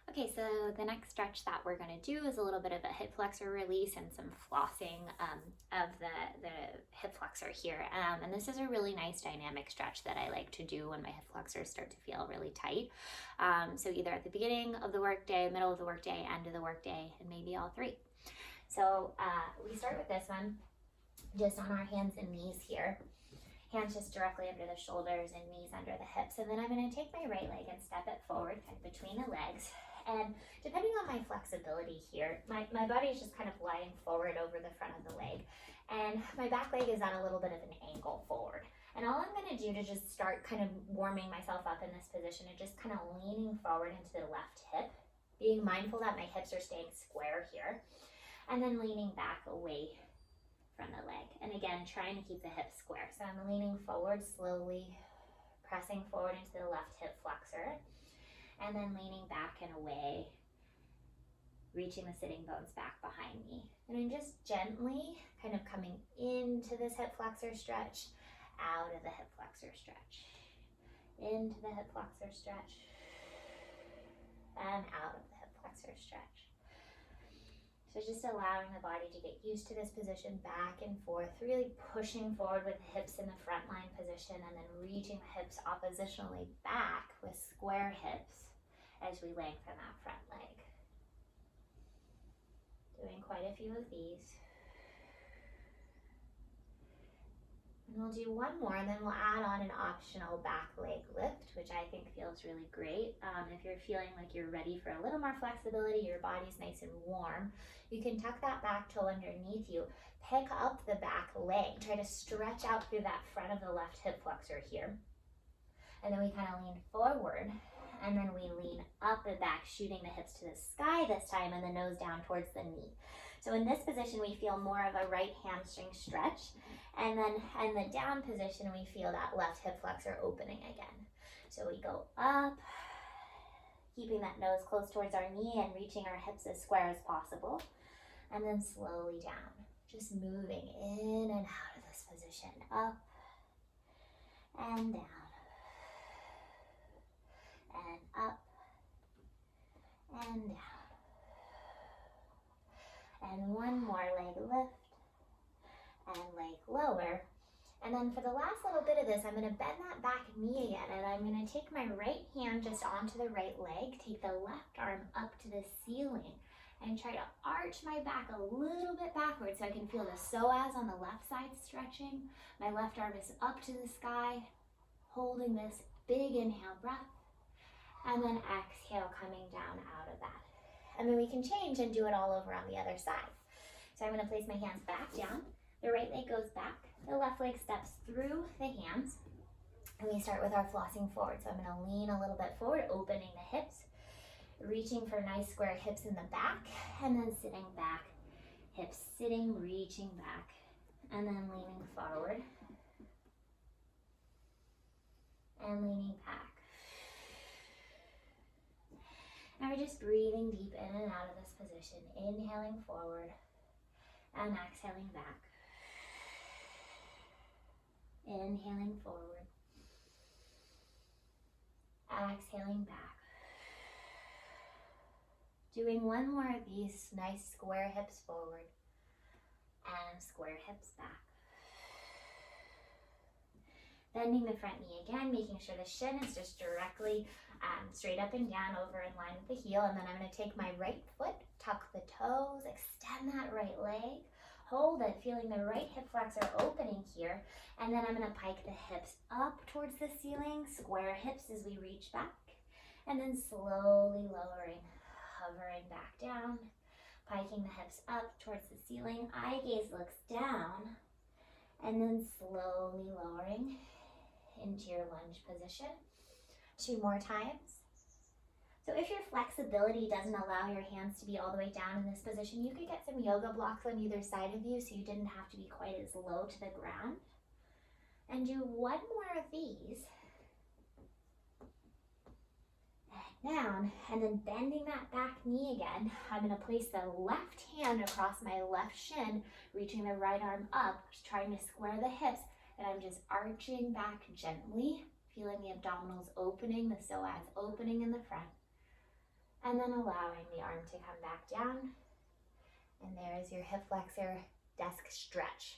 Okay, so the next stretch that we're going to do is a little bit of a hip flexor release and some flossing of the hip flexor here. And this is a really nice dynamic stretch that I like to do when my hip flexors start to feel really tight. So either at the beginning of the workday, middle of the workday, end of the workday, and maybe all three. So we start with this one just on our hands and knees here. Hands just directly under the shoulders and knees under the hips. And then I'm going to take my right leg and step it forward kind of between the legs. And depending on my flexibility here, my body is just kind of lying forward over the front of the leg. And my back leg is at a little bit of an angle forward. And all I'm going to do to just start kind of warming myself up in this position is just kind of leaning forward into the left hip, being mindful that my hips are staying square here, and then leaning back away from the leg. And again, trying to keep the hips square. So I'm leaning forward slowly, pressing forward into the left hip flexor, and then leaning back and away, reaching the sitting bones back behind me. And I'm just gently kind of coming into this hip flexor stretch, out of the hip flexor stretch, into the hip flexor stretch, and out of the hip flexor stretch. So just allowing the body to get used to this position back and forth, really pushing forward with the hips in the front line position and then reaching the hips oppositionally back with square hips as we lengthen that front leg. Doing quite a few of these. And we'll do one more and then we'll add on an optional back leg lift, which I think feels really great. If you're feeling like you're ready for a little more flexibility, your body's nice and warm, you can tuck that back toe underneath you, pick up the back leg, try to stretch out through that front of the left hip flexor here. And then we kind of lean forward and then we lean up and back, shooting the hips to the sky this time and the nose down towards the knee. So in this position, we feel more of a right hamstring stretch. And then in the down position, we feel that left hip flexor opening again. So we go up, keeping that nose close towards our knee and reaching our hips as square as possible. And then slowly down, just moving in and out of this position, up and down, and up and down. And one more leg lift and leg lower. And then for the last little bit of this, I'm going to bend that back knee again, and I'm going to take my right hand just onto the right leg, take the left arm up to the ceiling, and try to arch my back a little bit backwards so I can feel the psoas on the left side stretching. My left arm is up to the sky, holding this big inhale breath, and then exhale coming down out of that. And then we can change and do it all over on the other side. So I'm going to place my hands back down. The right leg goes back. The left leg steps through the hands. And we start with our flossing forward. So I'm going to lean a little bit forward, opening the hips, reaching for nice square hips in the back, and then sitting back, hips sitting, reaching back, and then leaning forward, and leaning back. And we're just breathing deep in and out of this position, inhaling forward and exhaling back. Inhaling forward, exhaling back. Doing one more of these nice square hips forward and square hips back. Bending the front knee again, making sure the shin is just directly straight up and down over in line with the heel. And then I'm going to take my right foot, tuck the toes, extend that right leg, hold it, feeling the right hip flexor opening here. And then I'm going to pike the hips up towards the ceiling, square hips as we reach back, and then slowly lowering, hovering back down, piking the hips up towards the ceiling. Eye gaze looks down, and then slowly lowering into your lunge position. 2 more times. So if your flexibility doesn't allow your hands to be all the way down in this position, you could get some yoga blocks on either side of you so you didn't have to be quite as low to the ground. And do one more of these. And down, and then bending that back knee again. I'm going to place the left hand across my left shin, reaching the right arm up, trying to square the hips, and I'm just arching back gently, feeling the abdominals opening, the psoas opening in the front. and then allowing the arm to come back down. And there's your hip flexor desk stretch.